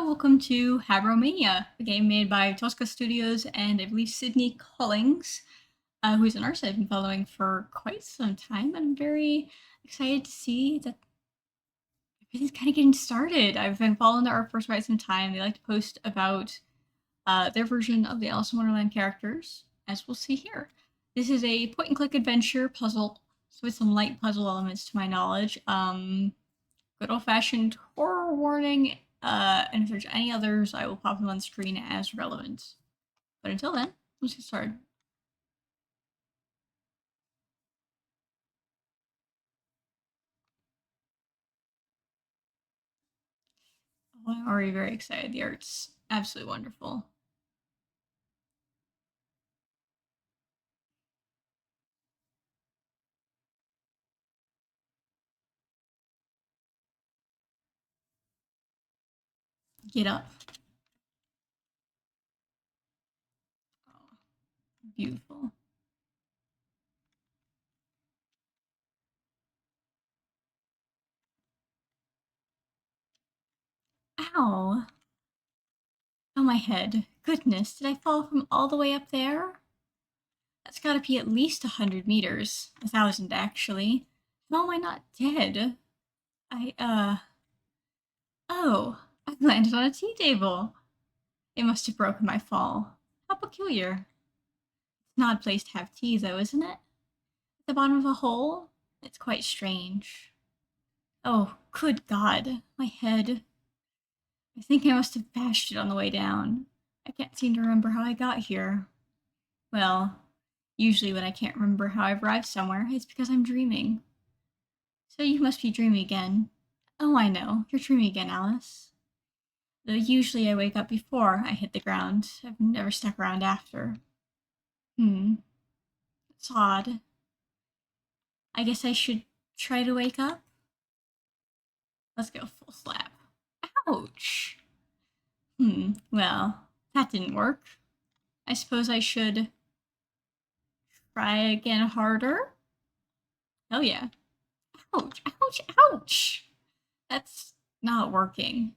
welcome to Habromania, a game made by Tosca Studios and I believe Sydney Collings, who's an artist I've been following for quite some time, and I'm very excited to see that everything's kind of getting started. I've been following their art for quite some time. They like to post about their version of the Alice in Wonderland characters, as we'll see here. This is a point-and-click adventure puzzle, so with some light puzzle elements to my knowledge. Good old-fashioned horror warning, and if there's any others, I will pop them on screen as relevant. But until then, let's get started. Oh, I'm already very excited. The art's absolutely wonderful. Get up. Oh, beautiful. Ow. Oh, my head. Goodness, did I fall from all the way up there? That's gotta be at least 100 meters. 1,000, actually. How am I not dead? Oh, I landed on a tea table. It must have broken my fall. How peculiar. It's an odd place to have tea, though, isn't it? At the bottom of a hole? It's quite strange. Oh, good God, my head. I think I must have bashed it on the way down. I can't seem to remember how I got here. Well, usually when I can't remember how I've arrived somewhere, it's because I'm dreaming. So you must be dreaming again. Oh, I know. You're dreaming again, Alice. Though usually I wake up before I hit the ground. I've never stuck around after. It's odd. I guess I should try to wake up? Let's go full slap. Ouch! Well, that didn't work. I suppose I should try again harder? Oh yeah. Ouch, ouch, ouch! That's not working.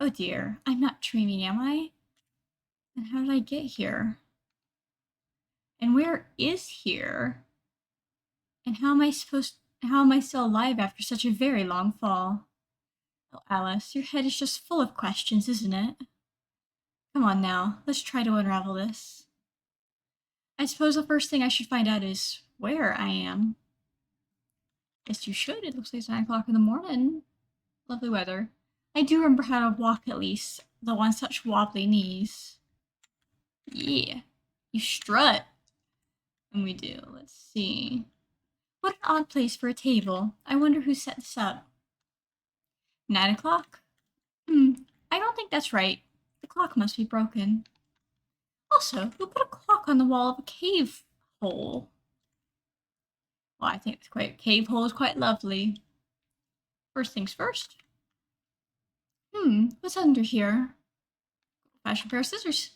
Oh dear, I'm not dreaming, am I? Then how did I get here? And where is here? And how am I still alive after such a very long fall? Oh, Alice, your head is just full of questions, isn't it? Come on now, let's try to unravel this. I suppose the first thing I should find out is where I am. Yes, you should. It looks like it's 9 o'clock in the morning. Lovely weather. I do remember how to walk at least, though on such wobbly knees. Yeah, you strut. And we do. Let's see. What an odd place for a table. I wonder who set this up. 9 o'clock? I don't think that's right. The clock must be broken. Also, who put a clock on the wall of a cave hole? Well, I think cave hole is quite lovely. First things first. What's under here? Fashion pair of scissors.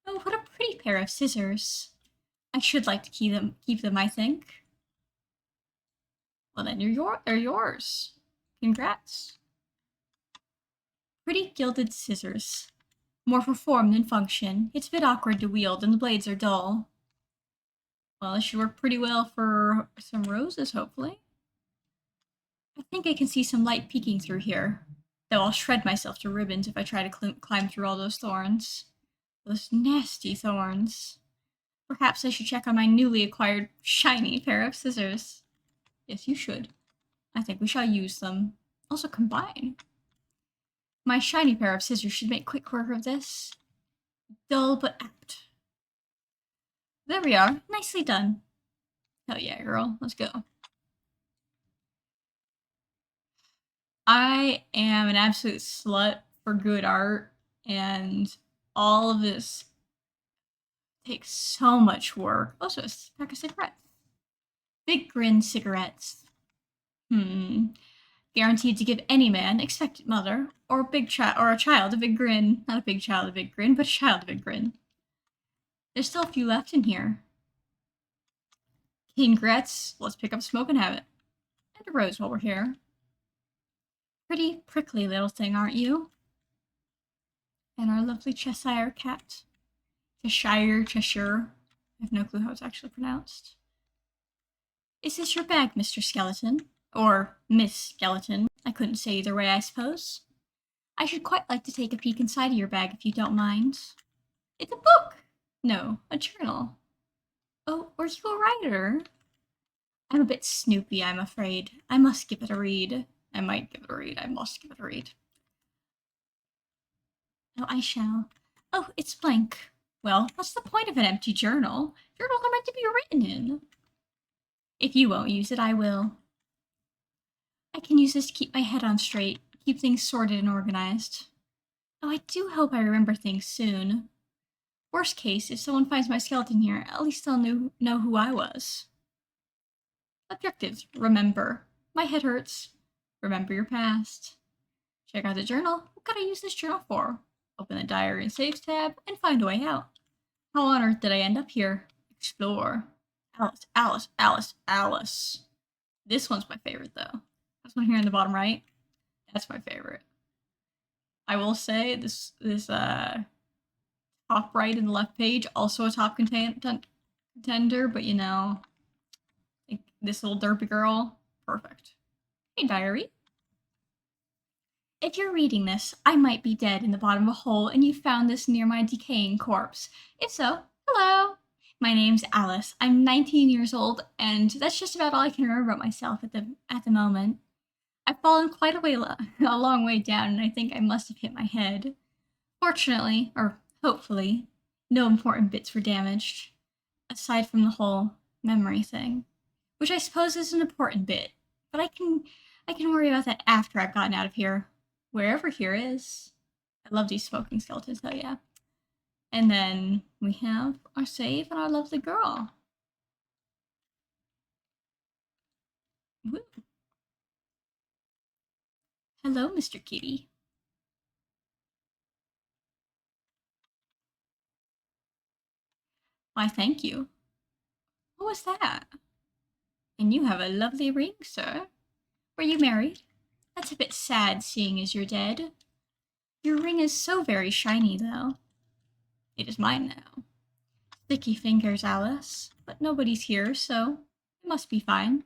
Oh, what a pretty pair of scissors. I should like to keep them, I think. Well, then they're yours. Congrats. Pretty gilded scissors. More for form than function. It's a bit awkward to wield, and the blades are dull. Well, it should work pretty well for some roses, hopefully. I think I can see some light peeking through here, though I'll shred myself to ribbons if I try to climb through all those thorns. Those nasty thorns. Perhaps I should check on my newly acquired shiny pair of scissors. Yes, you should. I think we shall use them. Also combine. My shiny pair of scissors should make quick work of this. Dull but apt. There we are. Nicely done. Hell yeah, girl. Let's go. I am an absolute slut for good art, and all of this takes so much work. Also, a pack of cigarettes. Big Grin cigarettes. Guaranteed to give any man, expectant mother, or a child a big grin. Not a big child a big grin, but a child a big grin. There's still a few left in here. Congrats. Let's pick up smoke and have it. And a rose while we're here. Pretty prickly little thing, aren't you? And our lovely Cheshire cat. Cheshire. I have no clue how it's actually pronounced. Is this your bag, Mr. Skeleton? Or Miss Skeleton? I couldn't say either way, I suppose. I should quite like to take a peek inside of your bag if you don't mind. It's a book! No, a journal. Oh, are you a writer? I'm a bit snoopy, I'm afraid. I must give it a read. I might give it a read. I must give it a read. Oh, I shall. Oh, it's blank. Well, what's the point of an empty journal? Journals are meant to be written in. If you won't use it, I will. I can use this to keep my head on straight, keep things sorted and organized. Oh, I do hope I remember things soon. Worst case, if someone finds my skeleton here, at least they'll know who I was. Objectives. Remember. My head hurts. Remember your past. Check out the journal. What could I use this journal for? Open the diary and saves tab and find a way out. How on earth did I end up here? Explore. Alice. This one's my favorite though. This one here in the bottom right. That's my favorite. I will say this top right and left page, also a top contender, but you know, like this little derpy girl, perfect. Hey, diary. If you're reading this, I might be dead in the bottom of a hole and you found this near my decaying corpse. If so, hello. My name's Alice. I'm 19 years old, and that's just about all I can remember about myself at the moment. I've fallen quite a long way down, and I think I must have hit my head. Fortunately, or hopefully, no important bits were damaged, aside from the whole memory thing, which I suppose is an important bit, but I can worry about that after I've gotten out of here, wherever here is. I love these smoking skeletons, though, yeah. And then we have our save and our lovely girl. Woo. Hello, Mr. Kitty. Why, thank you. What was that? And you have a lovely ring, sir. Were you married? That's a bit sad, seeing as you're dead. Your ring is so very shiny, though. It is mine now. Sticky fingers, Alice. But nobody's here, so it must be fine.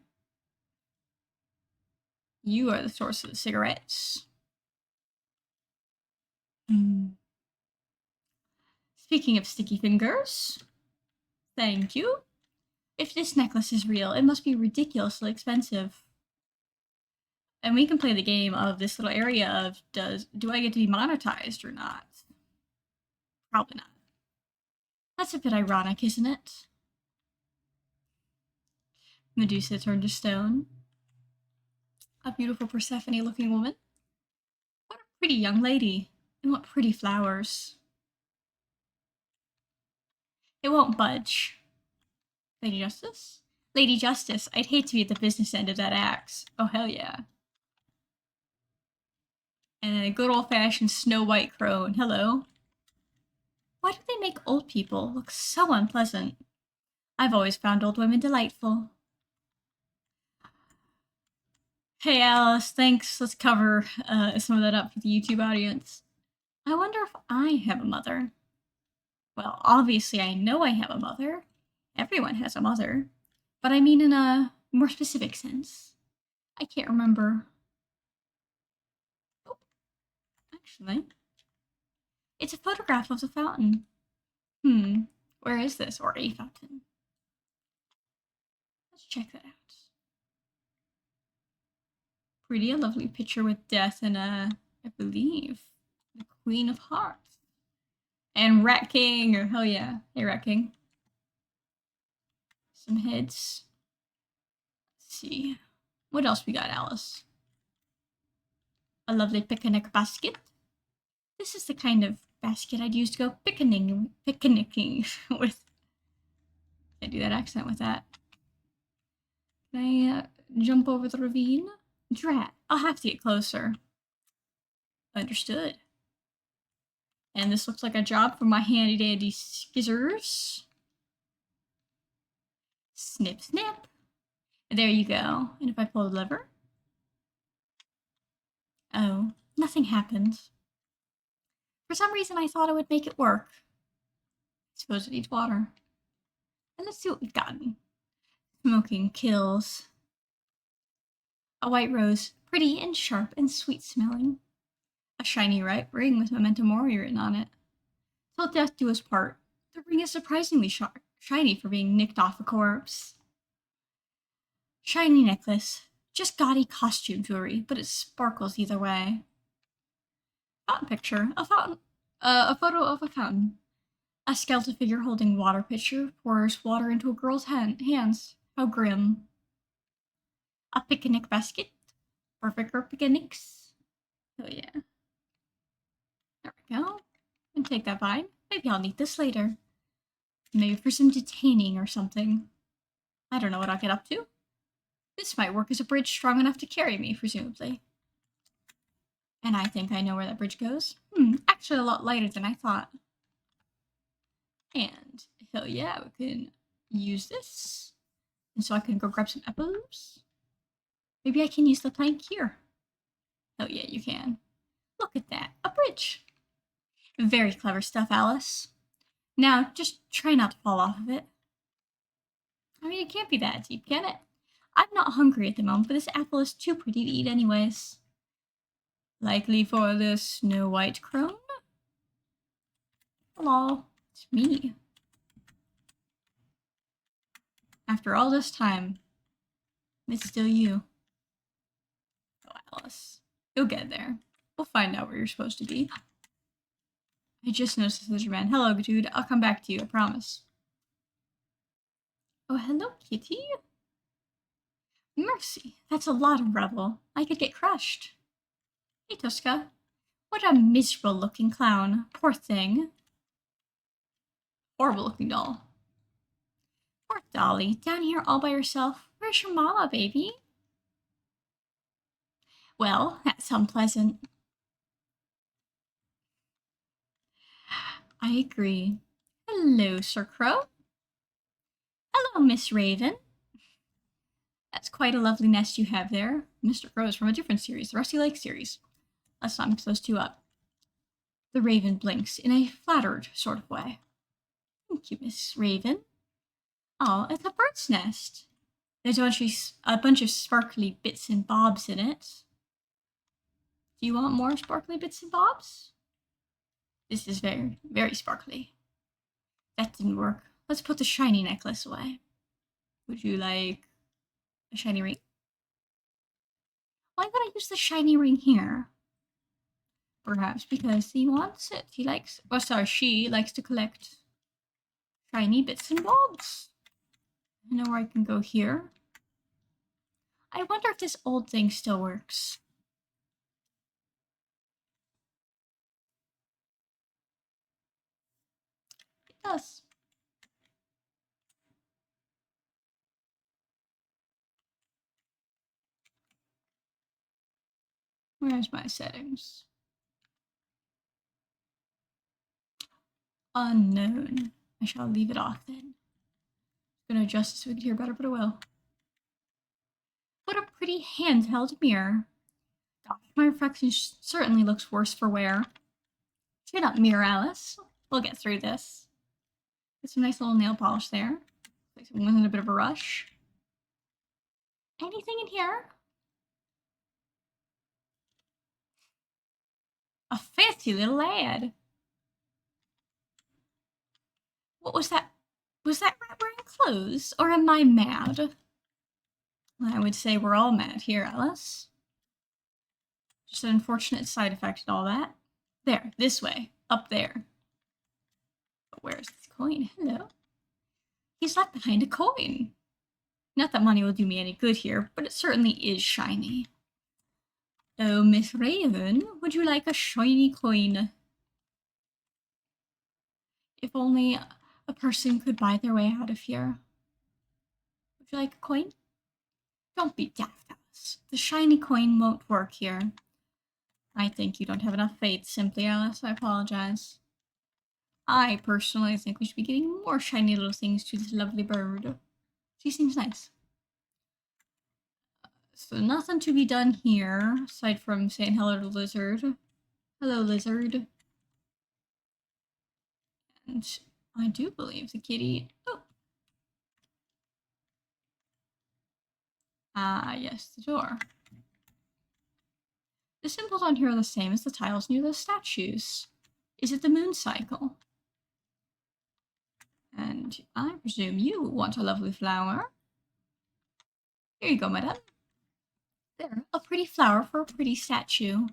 You are the source of the cigarettes. Speaking of sticky fingers, thank you. If this necklace is real, it must be ridiculously expensive. And we can play the game of this little area of do I get to be monetized or not? Probably not. That's a bit ironic, isn't it? Medusa turned to stone. A beautiful Persephone-looking woman. What a pretty young lady. And what pretty flowers. It won't budge. Lady Justice? Lady Justice, I'd hate to be at the business end of that axe. Oh, hell yeah. And a good old-fashioned Snow White crone. Hello. Why do they make old people look so unpleasant? I've always found old women delightful. Hey, Alice, thanks. Let's cover some of that up for the YouTube audience. I wonder if I have a mother. Well, obviously I know I have a mother. Everyone has a mother. But I mean in a more specific sense. I can't remember. Oh, actually, it's a photograph of the fountain. Where is this? Or a fountain? Let's check that out. Pretty, a lovely picture with death and I believe, the Queen of Hearts. And Rat King, or hell yeah. Hey, Rat King. Some heads. Let's see. What else we got, Alice? A lovely picnic basket. This is the kind of basket I'd use to go picnicking with. I do that accent with that. Can I jump over the ravine? Drat, I'll have to get closer. Understood. And this looks like a job for my handy dandy scissors. Snip, snip. There you go. And if I pull the lever? Oh, nothing happens. For some reason, I thought it would make it work. I suppose it needs water. And let's see what we've gotten. Smoking kills. A white rose, pretty and sharp and sweet smelling. A shiny ring with Memento Mori written on it. Till death do us part. The ring is surprisingly shiny for being nicked off a corpse. Shiny necklace. Just gaudy costume jewelry, but it sparkles either way. Fountain picture. A fountain. A photo of a fountain. A skeletal figure holding water pitcher pours water into a girl's hands. How grim. A picnic basket. Perfect for picnics. Oh yeah. There we go. And take that vine. Maybe I'll need this later. Maybe for some detaining or something. I don't know what I'll get up to. This might work as a bridge strong enough to carry me, presumably. And I think I know where that bridge goes. Actually a lot lighter than I thought. And, hell yeah, we can use this. And so I can go grab some apples. Maybe I can use the plank here. Oh yeah, you can. Look at that, a bridge. Very clever stuff, Alice. Now, just try not to fall off of it. I mean, it can't be that deep, can it? I'm not hungry at the moment, but this apple is too pretty to eat anyways. Likely for the Snow White crone? Hello, it's me. After all this time, it's still you. Oh, Alice. You'll get there. We'll find out where you're supposed to be. I just noticed this lizard man. Hello, dude. I'll come back to you, I promise. Oh, hello, kitty. Mercy, that's a lot of rubble. I could get crushed. Hey, Tuska. What a miserable-looking clown. Poor thing. Horrible-looking doll. Poor Dolly, down here all by herself. Where's your mama, baby? Well, that's unpleasant. I agree. Hello, Sir Crow. Hello, Miss Raven. That's quite a lovely nest you have there. Mr. Crow is from a different series, the Rusty Lake series. Let's not mix those two up. The Raven blinks in a flattered sort of way. Thank you, Miss Raven. Oh, it's a bird's nest. There's a bunch of sparkly bits and bobs in it. Do you want more sparkly bits and bobs? This is very, very sparkly. That didn't work. Let's put the shiny necklace away. Would you like a shiny ring? Why would I use the shiny ring here? Perhaps because he wants it. He likes, oh sorry, she likes to collect shiny bits and bobs. I know where I can go here. I wonder if this old thing still works. It does. Where's my settings? Unknown. I shall leave it off then. I'm gonna adjust so we can hear better, but I will. What a pretty handheld mirror. Gosh, my reflection certainly looks worse for wear. Chin up, Mirror Alice. We'll get through this. Get some nice little nail polish there. Like someone in a bit of a rush. Anything in here? A fancy little lad. What was that? Was that rat wearing clothes? Or am I mad? I would say we're all mad here, Alice. Just an unfortunate side effect and all that. There, this way. Up there. But where's this coin? Hello? He's left behind a coin. Not that money will do me any good here, but it certainly is shiny. Oh, Miss Raven, would you like a shiny coin? If only a person could buy their way out of here. Would you like a coin? Don't be daft, Alice. The shiny coin won't work here. I think you don't have enough faith, simply, Alice. I apologize. I personally think we should be getting more shiny little things to this lovely bird. She seems nice. So nothing to be done here, aside from saying hello to the lizard. Hello, lizard. And I do believe the kitty... Oh. Ah, yes, the door. The symbols on here are the same as the tiles near those statues. Is it the moon cycle? And I presume you want a lovely flower. Here you go, madame. There, a pretty flower for a pretty statue.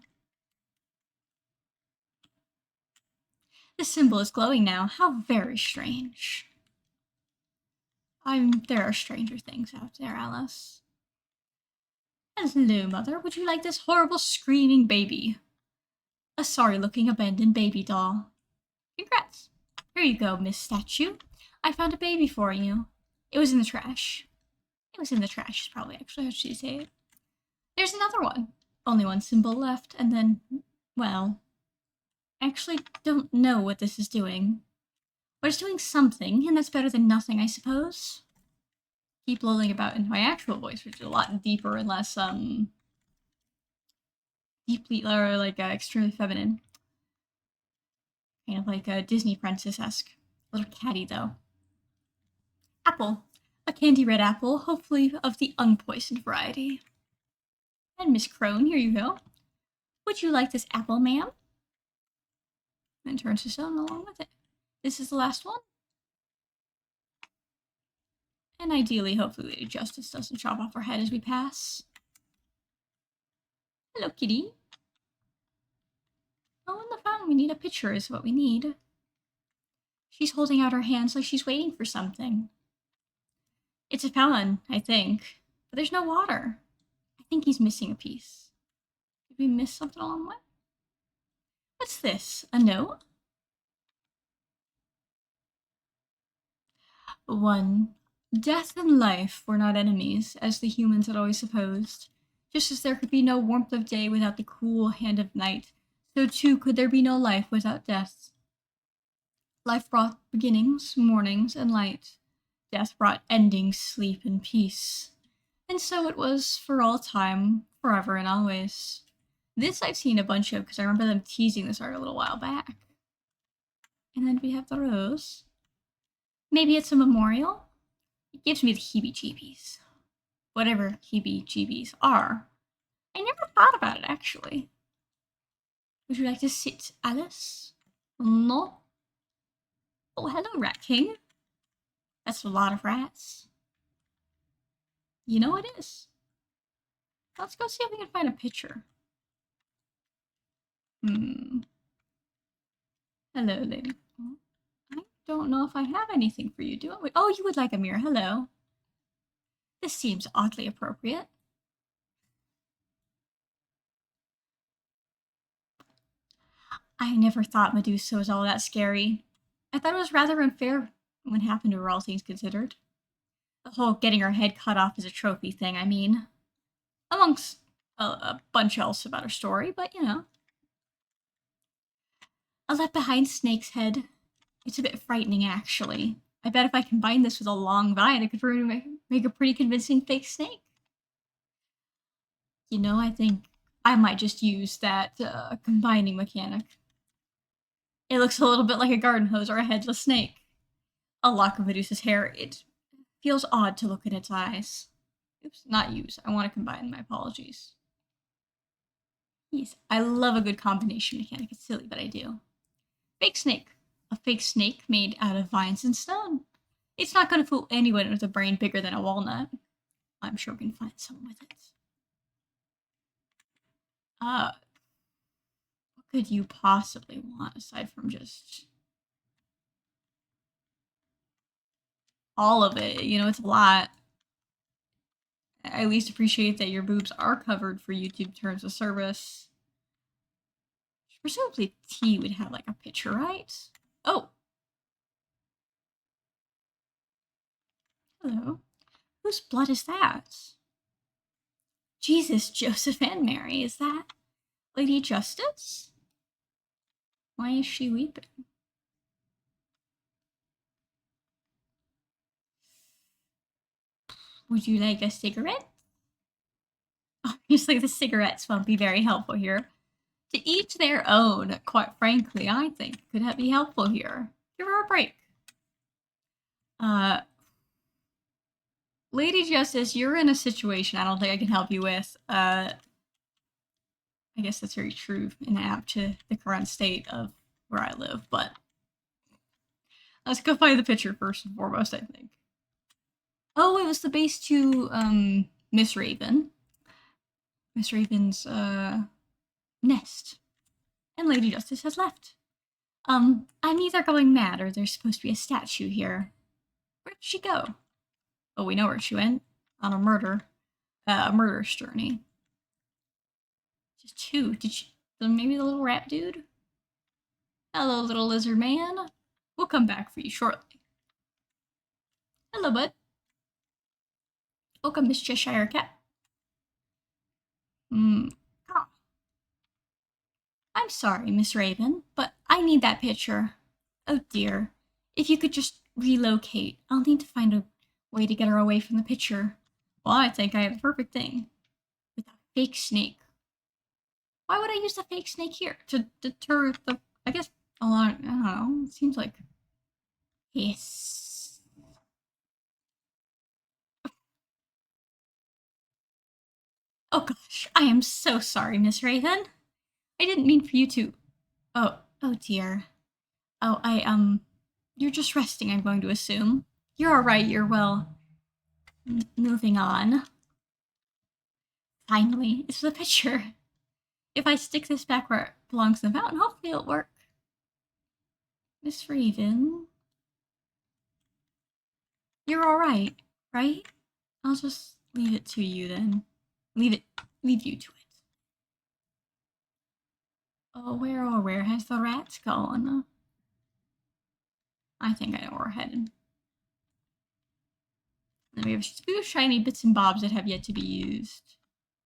The symbol is glowing now. How very strange. There are stranger things out there, Alice. Hello, mother. Would you like this horrible screaming baby? A sorry-looking abandoned baby doll. Congrats. Here you go, Miss Statue. I found a baby for you. It was in the trash. It was in the trash is probably actually how she'd say it. There's another one. Only one symbol left, and then, well, I actually don't know what this is doing. But it's doing something, and that's better than nothing, I suppose. Keep lulling about in my actual voice, which is a lot deeper and less, deeply, or like, extremely feminine. Kind of like a Disney princess-esque. A little catty, though. Apple. A candy red apple, hopefully of the unpoisoned variety. And Miss Crone, here you go. Would you like this apple, ma'am? And turns to stone along with it. This is the last one. And ideally, hopefully, Lady Justice doesn't chop off her head as we pass. Hello, kitty. Oh, in the fountain, we need a pitcher is what we need. She's holding out her hands like she's waiting for something. It's a fountain, I think. But there's no water. I think he's missing a piece. Did we miss something along the way? What's this? A note? 1. Death and life were not enemies, as the humans had always supposed. Just as there could be no warmth of day without the cool hand of night, so too could there be no life without death. Life brought beginnings, mornings, and light. Death brought endings, sleep, and peace. And so it was for all time, forever and always. This I've seen a bunch of, because I remember them teasing this art a little while back. And then we have the rose. Maybe it's a memorial? It gives me the heebie-jeebies. Whatever heebie-jeebies are. I never thought about it, actually. Would you like to sit, Alice? No? Oh, hello, Rat King. That's a lot of rats. You know it is. Let's go see if we can find a picture. Hello, lady. I don't know if I have anything for you, do I? Oh, you would like a mirror. Hello. This seems oddly appropriate. I never thought Medusa was all that scary. I thought it was rather unfair when it happened to her, all things considered. The whole getting her head cut off as a trophy thing, I mean. Amongst a bunch else about her story, but you know. A left behind snake's head. It's a bit frightening, actually. I bet if I combine this with a long vine, I could make a pretty convincing fake snake. You know, I think I might just use that combining mechanic. It looks a little bit like a garden hose or a headless snake. A lock of Medusa's hair. It feels odd to look at its eyes. Oops, not use. I want to combine. My apologies. Yes, I love a good combination mechanic. It's silly, but I do. Fake snake. A fake snake made out of vines and stone. It's not going to fool anyone with a brain bigger than a walnut. I'm sure we can find someone with it. What could you possibly want aside from just all of it? You know, it's a lot. I at least appreciate that your boobs are covered for YouTube terms of service. Presumably T would have like a picture, right? Oh. Hello. Whose blood is that? Jesus, Joseph and Mary, is that Lady Justice? Why is she weeping? Would you like a cigarette? Obviously, the cigarettes won't be very helpful here. To each their own, quite frankly, I think could be helpful here. Give her our break. Lady Justice, you're in a situation I don't think I can help you with. I guess that's very true and apt to the current state of where I live, but let's go find the picture first and foremost, I think. Oh, it was the base to, Miss Raven. Miss Raven's, nest. And Lady Justice has left. I'm either going mad or there's supposed to be a statue here. Where'd she go? Oh, we know where she went. On a murderous journey. Just two. Did she, maybe the little rat dude? Hello, little lizard man. We'll come back for you shortly. Hello, bud. Welcome, Miss Cheshire Cat. Oh. I'm sorry, Miss Raven, but I need that picture. Oh dear. If you could just relocate, I'll need to find a way to get her away from the picture. Well, I think I have the perfect thing. With a fake snake. Why would I use the fake snake here? To deter the, I guess, a lot, I don't know, it seems like... Yes. Oh gosh, I am so sorry, Miss Raven. I didn't mean for you to... Oh dear. Oh, you're just resting, I'm going to assume. You're alright, you're well. Moving on. Finally, it's the picture. If I stick this back where it belongs in the fountain, hopefully it'll work. Miss Raven. You're alright, right? I'll just leave it to you then. Leave you to it. Oh, where has the rat gone? I think I know where we're headed. Then we have a few shiny bits and bobs that have yet to be used.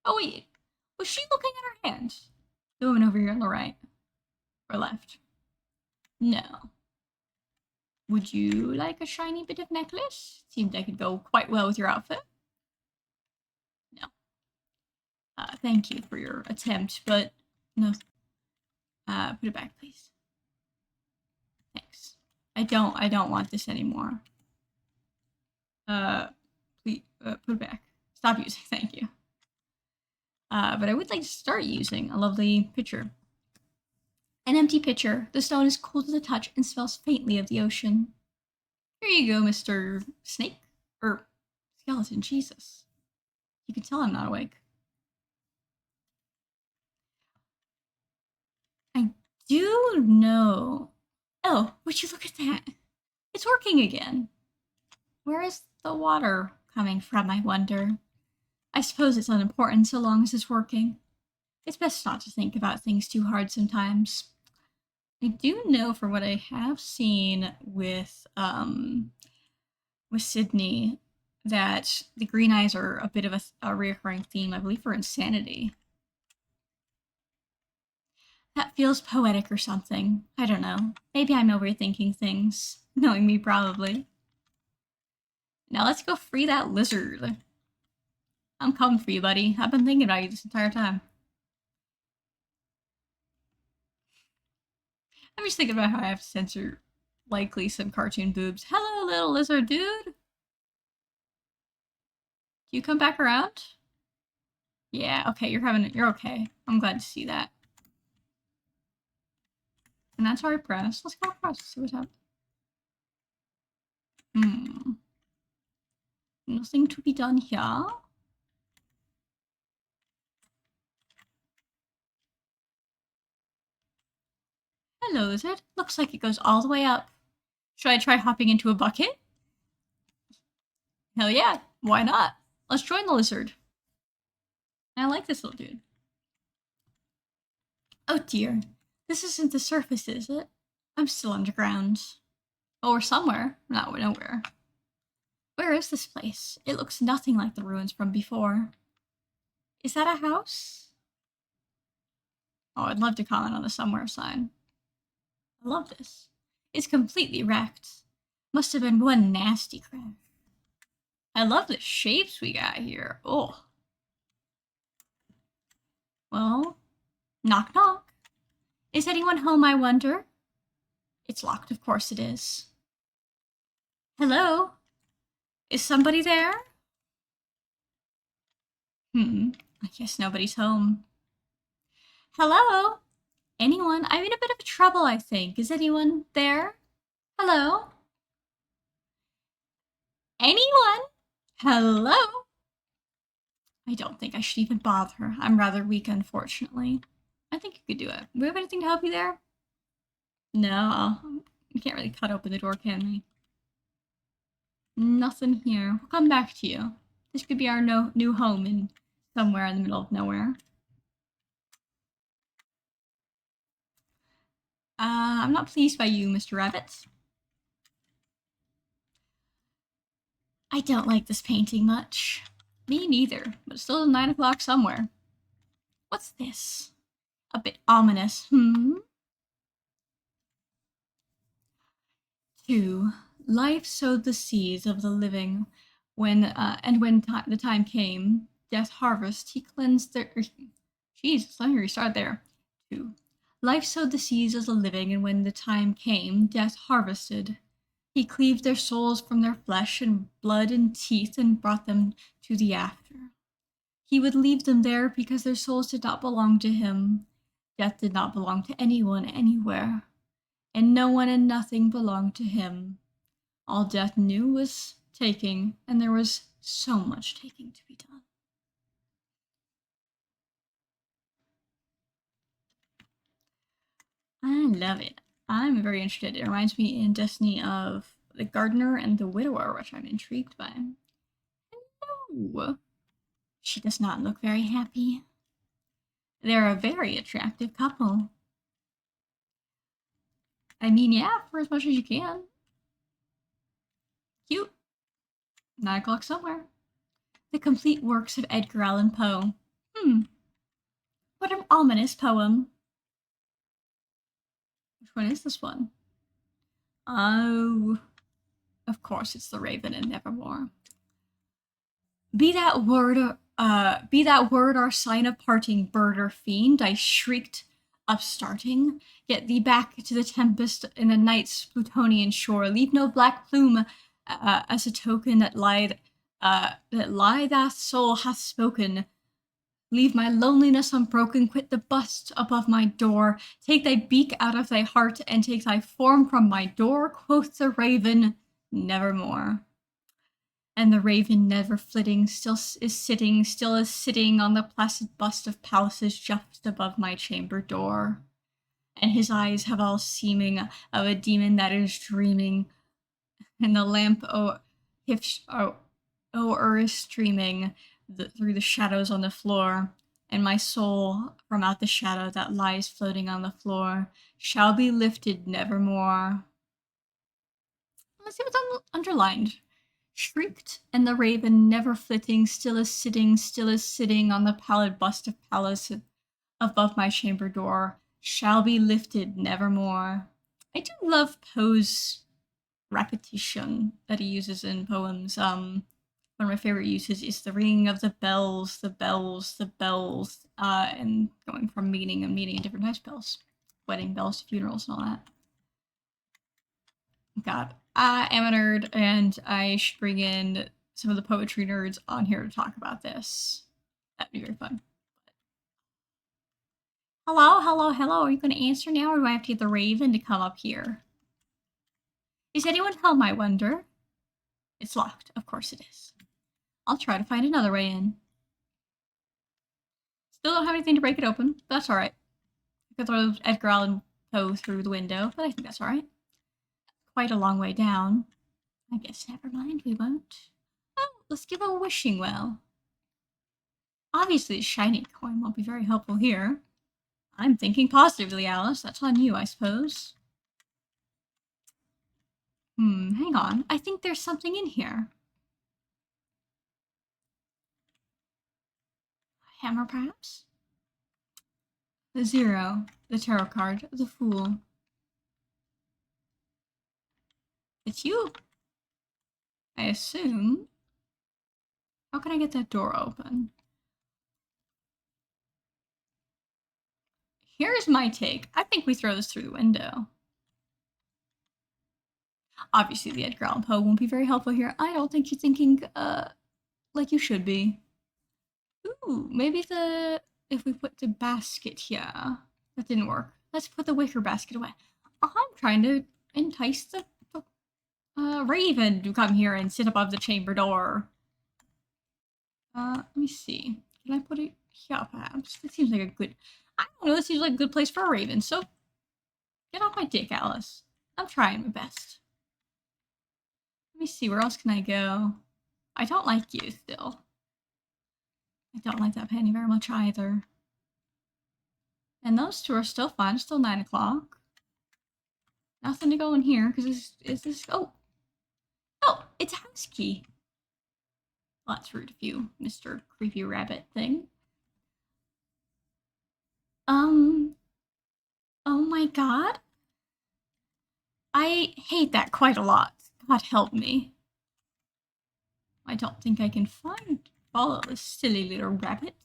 Oh wait, was she looking at her hand? The woman over here on the right. Or left. No. Would you like a shiny bit of necklace? Seemed like it could go quite well with your outfit. No. Thank you for your attempt, but no. Put it back, please. Thanks. I don't want this anymore. Please, put it back. Stop using, thank you. But I would like to start using a lovely pitcher. An empty pitcher. The stone is cool to the touch and smells faintly of the ocean. Here you go, Mr. Snake. Or skeleton, Jesus. You can tell I'm not awake. I do know. Oh, would you look at that? It's working again. Where is the water coming from, I wonder? I suppose it's unimportant so long as it's working. It's best not to think about things too hard sometimes. I do know from what I have seen with Sydney that the green eyes are a bit of a reoccurring theme, I believe, for Insanity. That feels poetic or something. I don't know. Maybe I'm overthinking things. Knowing me, probably. Now let's go free that lizard. I'm coming for you, buddy. I've been thinking about you this entire time. I'm just thinking about how I have to censor likely some cartoon boobs. Hello, little lizard dude. Do you come back around? Yeah, okay, you're okay. I'm glad to see that. And that's where I press. Let's go across, see what's up. Nothing to be done here. Hello, lizard. Looks like it goes all the way up. Should I try hopping into a bucket? Hell yeah, why not? Let's join the lizard. I like this little dude. Oh dear, this isn't the surface, is it? I'm still underground. Oh, we're somewhere. No, we're nowhere. Where is this place? It looks nothing like the ruins from before. Is that a house? Oh, I'd love to comment on the somewhere sign. I love this. It's completely wrecked. Must have been one nasty crash. I love the shapes we got here. Oh. Well, knock knock. Is anyone home, I wonder? It's locked, of course it is. Hello? Is somebody there? I guess nobody's home. Hello? Anyone? I'm in a bit of trouble, I think. Is anyone there? Hello? Anyone? Hello? I don't think I should even bother. I'm rather weak, unfortunately. I think you could do it. Do we have anything to help you there? No. We can't really cut open the door, can we? Nothing here. We'll come back to you. This could be our new home in somewhere in the middle of nowhere. I'm not pleased by you, Mr. Rabbit. I don't like this painting much. Me neither, but it's still 9 o'clock somewhere. What's this? A bit ominous, 2. Life sowed the seeds of the living, when the time came, death harvest, he cleansed their... Jesus, let me restart there. 2. Life sowed the seeds of the living, and when the time came, death harvested. He cleaved their souls from their flesh and blood and teeth and brought them to the after. He would leave them there because their souls did not belong to him. Death did not belong to anyone anywhere, and no one and nothing belonged to him. All death knew was taking, and there was so much taking to be done. I love it. I'm very interested. It reminds me in Destiny of the Gardener and the Widower, which I'm intrigued by. Hello. She does not look very happy. They're a very attractive couple. I mean, yeah, for as much as you can. Cute. 9 o'clock somewhere. The complete works of Edgar Allan Poe. What an ominous poem. Which one is this one? Oh, of course it's the Raven and Nevermore. Be that word our sign of parting, bird or fiend, I shrieked, upstarting. Get thee back to the tempest in the night's Plutonian shore. Leave no black plume as a token that lie thy soul hath spoken. Leave my loneliness unbroken, quit the bust above my door. Take thy beak out of thy heart, and take thy form from my door, quoth the Raven, nevermore. And the Raven, never flitting, still is sitting on the placid bust of Pallas just above my chamber door. And his eyes have all seeming of a demon that is dreaming, and the lamp o'er is streaming through the shadows on the floor, and my soul from out the shadow that lies floating on the floor shall be lifted nevermore. Let's see what's underlined. Shrieked, and the Raven, never flitting, still is sitting on the pallid bust of Pallas above my chamber door, shall be lifted nevermore. I do love Poe's repetition that he uses in poems. One of my favorite uses is the ringing of the bells, and going from meeting different types of bells, wedding bells to funerals and all that. God, I am a nerd, and I should bring in some of the poetry nerds on here to talk about this. That'd be very fun. Hello? Are you going to answer now, or do I have to get the Raven to come up here? Is anyone home, I wonder? It's locked. Of course it is. I'll try to find another way in. Still don't have anything to break it open, but that's alright. I could throw Edgar Allan Poe through the window, but I think that's alright. Quite a long way down. I guess never mind, we won't. Oh, let's give a wishing well. Obviously, a shiny coin won't be very helpful here. I'm thinking positively, Alice. That's on you, I suppose. Hang on. I think there's something in here. A hammer, perhaps? The 0. The tarot card. The Fool. It's you. I assume. How can I get that door open? Here's my take. I think we throw this through the window. Obviously, the Edgar Allan Poe won't be very helpful here. I don't think you're thinking, like you should be. Ooh, maybe if we put the basket here. That didn't work. Let's put the wicker basket away. I'm trying to entice the raven to come here and sit above the chamber door. Let me see. Can I put it here, perhaps? That seems like a good... I don't know, this seems like a good place for a raven, so... Get off my dick, Alice. I'm trying my best. Let me see, where else can I go? I don't like you, still. I don't like that penny very much, either. And those two are still fine, still 9 o'clock. Nothing to go in here, because this... Oh! Oh, it's a house key. Well, that's rude of you, Mr. Creepy Rabbit thing. Oh my god. I hate that quite a lot. God help me. I don't think I can follow this silly little rabbit.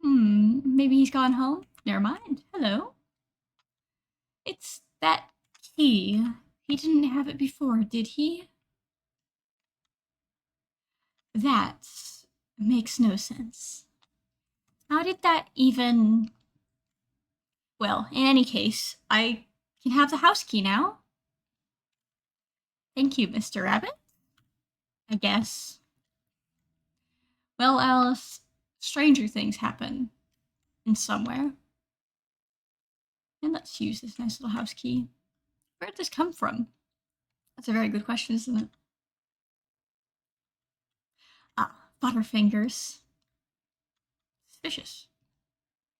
Maybe he's gone home? Never mind. Hello. It's that key. He didn't have it before, did he? That makes no sense. How did that even... Well, in any case, I can have the house key now. Thank you, Mr. Rabbit. I guess. Well, Alice, stranger things happen in somewhere. And let's use this nice little house key. Where did this come from? That's a very good question, isn't it? Ah, Butterfingers. Suspicious.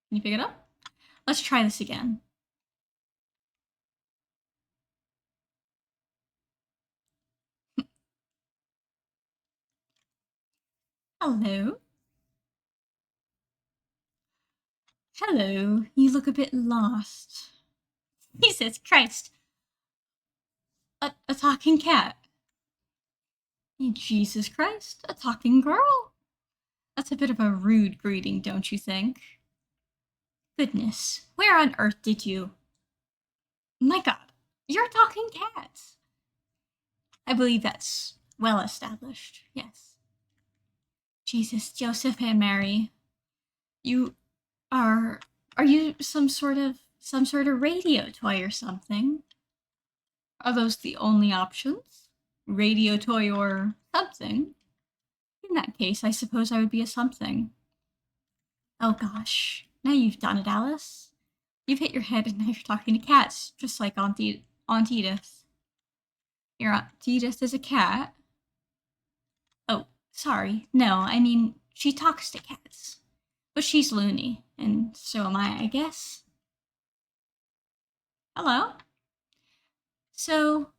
Can you pick it up? Let's try this again. Hello. Hello. You look a bit lost. Jesus Christ. A talking cat. Jesus Christ. A talking girl. That's a bit of a rude greeting, don't you think? Goodness. Where on earth did you... My god. You're a talking cat. I believe that's well established, yes. Jesus, Joseph and Mary. You are you some sort of radio toy or something? Are those the only options? Radio toy or something? In that case, I suppose I would be a something. Oh gosh, now you've done it, Alice. You've hit your head and now you're talking to cats, just like Aunt Edith. Your Aunt Edith is a cat? Oh, sorry. No, I mean, she talks to cats. But she's loony, and so am I guess. Hello? So,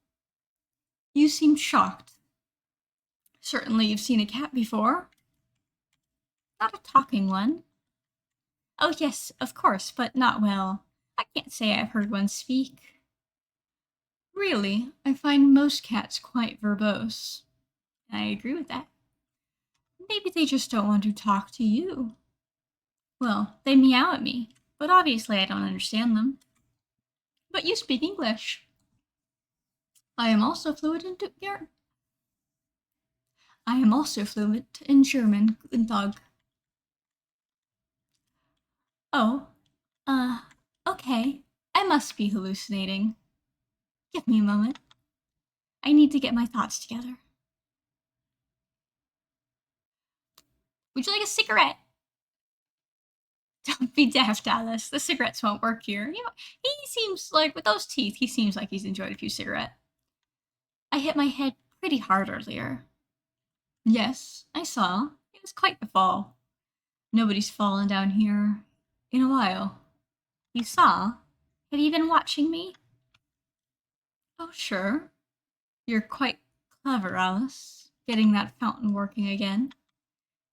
you seem shocked. Certainly you've seen a cat before. Not a talking one. Oh yes, of course, but not well. I can't say I've heard one speak. Really, I find most cats quite verbose. I agree with that. Maybe they just don't want to talk to you. Well, they meow at me, but obviously I don't understand them. But you speak English. I am also fluent in German, Guten Tag. Oh, okay. I must be hallucinating. Give me a moment. I need to get my thoughts together. Would you like a cigarette? Don't be daft, Alice. The cigarettes won't work here. You know, he seems like, with those teeth, he seems like he's enjoyed a few cigarettes. I hit my head pretty hard earlier. Yes, I saw. It was quite the fall. Nobody's fallen down here in a while. You saw? Have you been watching me? Oh, sure. You're quite clever, Alice. Getting that fountain working again.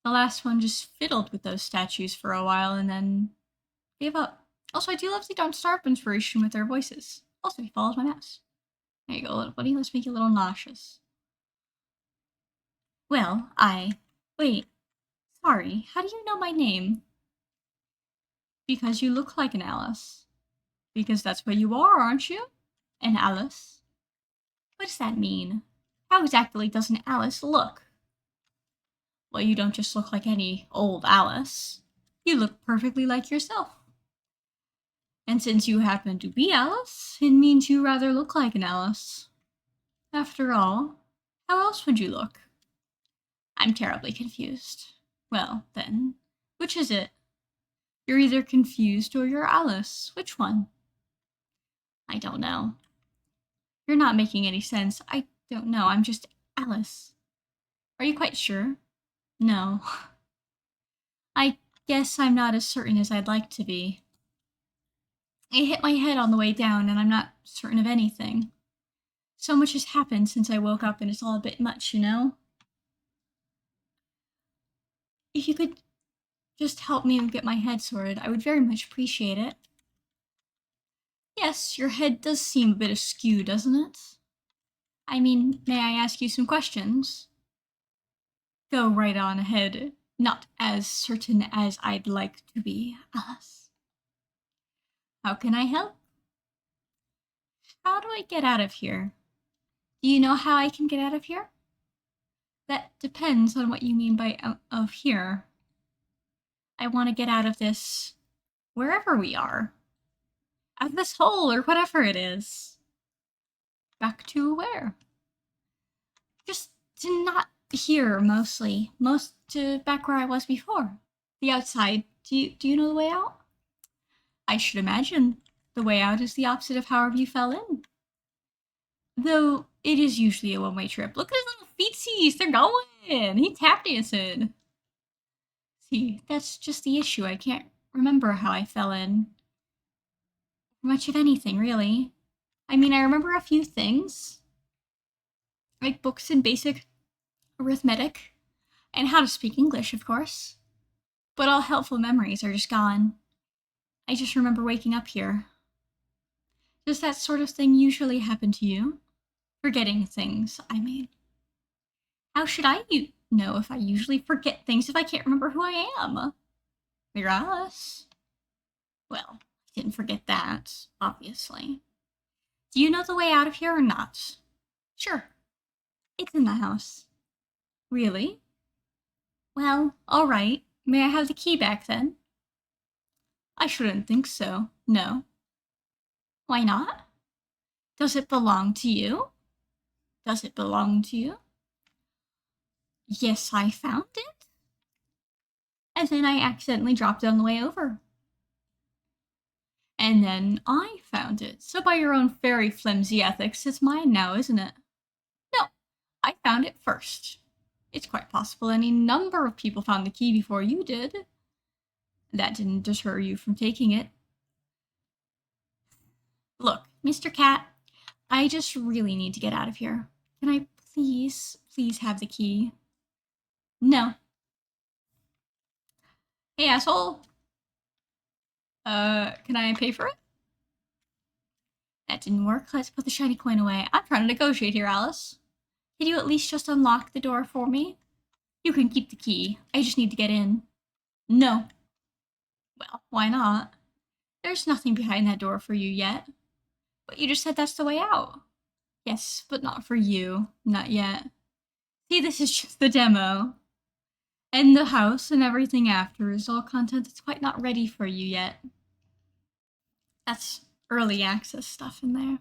The last one just fiddled with those statues for a while and then gave up. Also, I do love the Don't Starve inspiration with their voices. Also, he follows my mouse. There you go, little buddy. Let's make you a little nauseous. Well, Wait. Sorry, how do you know my name? Because you look like an Alice. Because that's what you are, aren't you? An Alice? What does that mean? How exactly does an Alice look? Well, you don't just look like any old Alice. You look perfectly like yourself. And since you happen to be Alice, it means you rather look like an Alice. After all, how else would you look? I'm terribly confused. Well, then, which is it? You're either confused or you're Alice. Which one? I don't know. You're not making any sense. I don't know. I'm just Alice. Are you quite sure? No. I guess I'm not as certain as I'd like to be. I hit my head on the way down, and I'm not certain of anything. So much has happened since I woke up, and it's all a bit much, you know? If you could just help me get my head sorted, I would very much appreciate it. Yes, your head does seem a bit askew, doesn't it? I mean, may I ask you some questions? Go right on ahead. Not as certain as I'd like to be, Alice. How can I help? How do I get out of here? Do you know how I can get out of here? That depends on what you mean by out of here. I want to get out of this, wherever we are. Out of this hole or whatever it is. Back to where? Just to not here, mostly. Most to back where I was before. The outside. Do you know the way out? I should imagine. The way out is the opposite of however you fell in. Though it is usually a one-way trip. Look at his little feetsies, they're going! He tap dancing. See, that's just the issue. I can't remember how I fell in. Much of anything, really. I mean, I remember a few things. Like books and basic arithmetic. And how to speak English, of course. But all helpful memories are just gone. I just remember waking up here. Does that sort of thing usually happen to you? Forgetting things, I mean. How should I know if I usually forget things if I can't remember who I am? You're Alice. Well, I didn't forget that, obviously. Do you know the way out of here or not? Sure. It's in the house. Really? Well, all right. May I have the key back then? I shouldn't think so. No. Why not? Does it belong to you? Does it belong to you? Yes, I found it. And then I accidentally dropped it on the way over. And then I found it. So by your own very flimsy ethics, it's mine now, isn't it? No, I found it first. It's quite possible any number of people found the key before you did. That didn't deter you from taking it. Look, Mr. Cat, I just really need to get out of here. Can I please have the key? No. Hey, asshole. Can I pay for it? That didn't work. Let's put the shiny coin away. I'm trying to negotiate here, Alice. Can you at least just unlock the door for me? You can keep the key. I just need to get in. No. Well, why not? There's nothing behind that door for you yet. But you just said that's the way out. Yes, but not for you. Not yet. See, this is just the demo. And the house and everything after is all content that's quite not ready for you yet. That's early access stuff in there.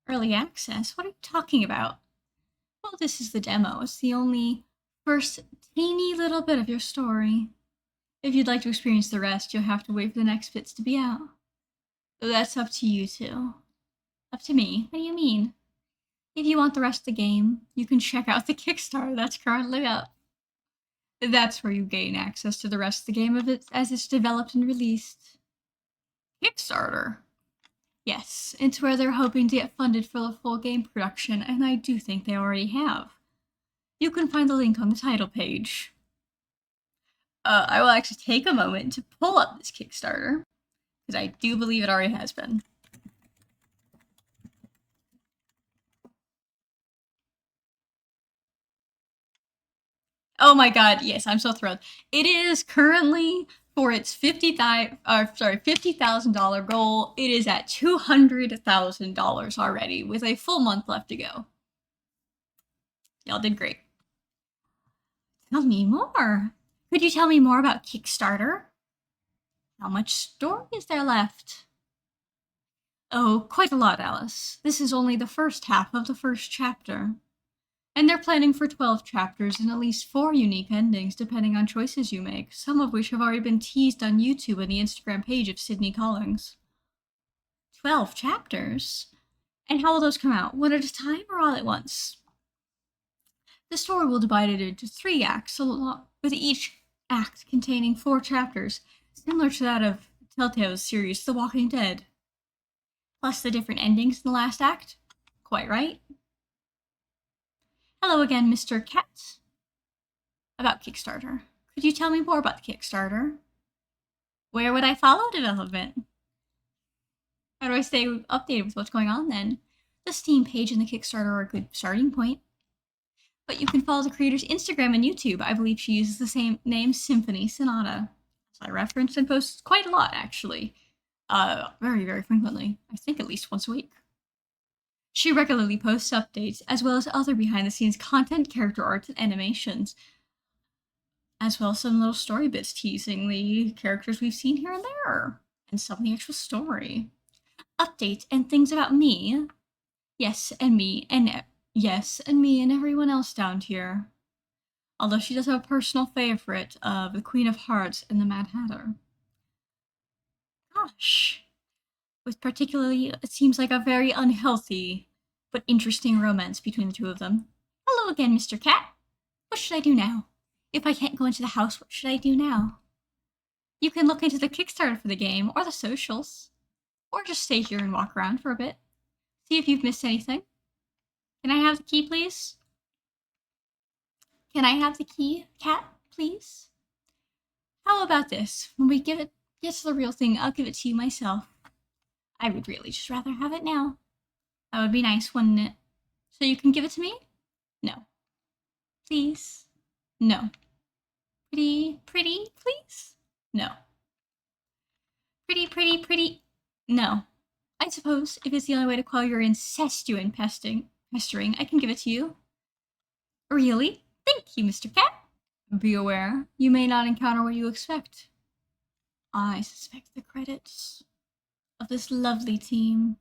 Early access? What are you talking about? Well, this is the demo. It's the only first teeny little bit of your story. If you'd like to experience the rest, you'll have to wait for the next bits to be out. So that's up to you two. Up to me? What do you mean? If you want the rest of the game, you can check out the Kickstarter that's currently up. That's where you gain access to the rest of the game as it's developed and released. Kickstarter? Yes, it's where they're hoping to get funded for the full game production, and I do think they already have. You can find the link on the title page. I will actually take a moment to pull up this Kickstarter, because I do believe it already has been. Oh my god, yes, I'm so thrilled. It is currently For its $50,000 goal, it is at $200,000 already, with a full month left to go. Y'all did great. Tell me more. Could you tell me more about Kickstarter? How much story is there left? Oh, quite a lot, Alice. This is only the first half of the first chapter. And they're planning for 12 chapters and at least 4 unique endings depending on choices you make, some of which have already been teased on YouTube and the Instagram page of Sydney Collins. 12 chapters? And how will those come out? One at a time or all at once? The story will divide it into 3 acts, with each act containing 4 chapters, similar to that of Telltale's series The Walking Dead. Plus the different endings in the last act? Quite right. Hello again, Mr. Cat. About Kickstarter. Could you tell me more about the Kickstarter? Where would I follow development? How do I stay updated with what's going on then? The Steam page and the Kickstarter are a good starting point. But you can follow the creator's Instagram and YouTube. I believe she uses the same name, Symphony Sonata. So I reference and post quite a lot, actually. Very, very frequently. I think at least once a week. She regularly posts updates, as well as other behind-the-scenes content, character arts, and animations, as well as some little story bits teasing the characters we've seen here and there, and some of the actual story. Updates and things about me. Yes, and me, and everyone else down here. Although she does have a personal favorite of the Queen of Hearts and the Mad Hatter. Gosh. With particularly, it seems like a very unhealthy but interesting romance between the two of them. Hello again, Mr. Cat. What should I do now? If I can't go into the house, what should I do now? You can look into the Kickstarter for the game, or the socials. Or just stay here and walk around for a bit. See if you've missed anything. Can I have the key, please? Can I have the key, Cat, please? How about this? When we get to the real thing, I'll give it to you myself. I would really just rather have it now. That would be nice, wouldn't it? So you can give it to me? No. Please? No. Pretty, please? No. Pretty? No. I suppose, if it's the only way to quell your incestuous pestering, I can give it to you. Really? Thank you, Mr. Cat. Be aware, you may not encounter what you expect. I suspect the credits of this lovely team.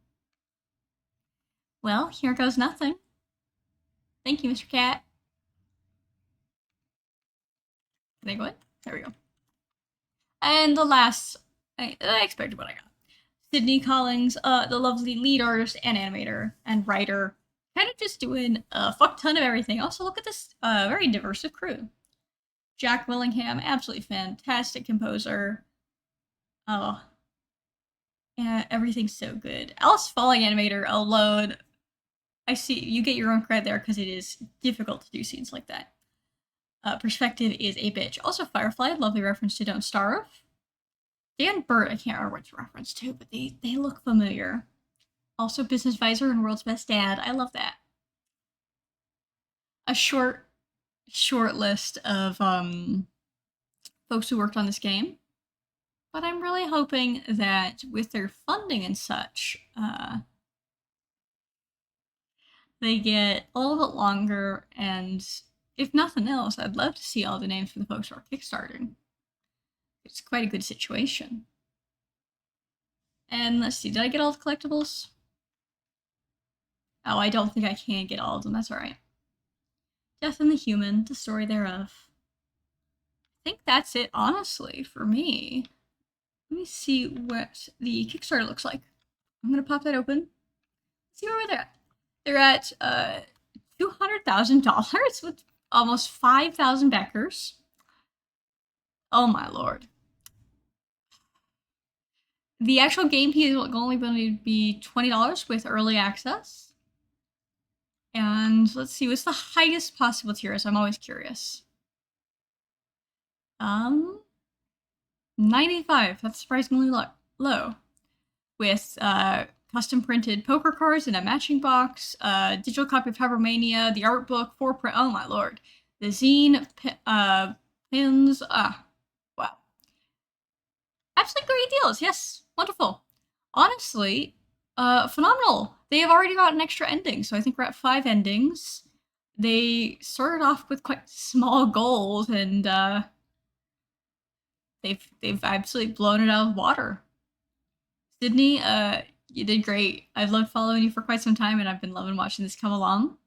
Well, here goes nothing. Thank you, Mr. Cat. Can I go in? There we go. And the last, I expected what I got. Sydney Collins, the lovely lead artist and animator and writer, kind of just doing a fuck ton of everything. Also, look at this very diverse crew. Jack Willingham, absolutely fantastic composer. Oh, yeah, everything's so good. Alice Falling animator alone. I see you get your own credit there because it is difficult to do scenes like that. Perspective is a bitch. Also, Firefly, lovely reference to Don't Starve. Dan Burt, I can't remember what to reference to, but they look familiar. Also, Business Visor and World's Best Dad. I love that. A short list of folks who worked on this game. But I'm really hoping that with their funding and such, they get a little bit longer, and if nothing else, I'd love to see all the names for the folks who are Kickstarting. It's quite a good situation. And let's see, did I get all the collectibles? Oh, I don't think I can get all of them, that's alright. Death and the Human, the story thereof. I think that's it, honestly, for me. Let me see what the Kickstarter looks like. I'm gonna pop that open. See where they're at. They're at $200,000 with almost 5,000 backers. Oh my lord. The actual game fee is only going to be $20 with early access. And let's see, what's the highest possible tier? So I'm always curious. 95. That's surprisingly low. With custom printed poker cards in a matching box, digital copy of Habromania, the art book, 4-print. Oh my lord. The zine, pins. Wow. Absolutely great deals. Yes, wonderful. Honestly, phenomenal. They have already got an extra ending, so I think we're at 5 endings. They started off with quite small goals, and they've absolutely blown it out of water. Sydney, you did great. I've loved following you for quite some time, and I've been loving watching this come along.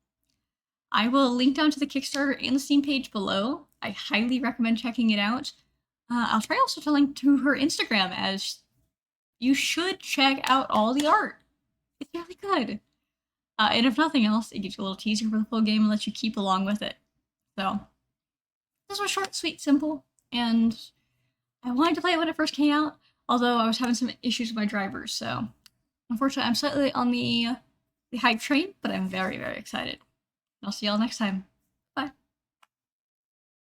I will link down to the Kickstarter and the Steam page below. I highly recommend checking it out. I'll try also to link to her Instagram, as you should check out all the art. It's really good. And if nothing else, it gives you a little teaser for the full game and lets you keep along with it. So, this was short, sweet, simple, and I wanted to play it when it first came out, although I was having some issues with my drivers, so unfortunately I'm slightly on the hype train, but I'm very, very excited. I'll see y'all next time.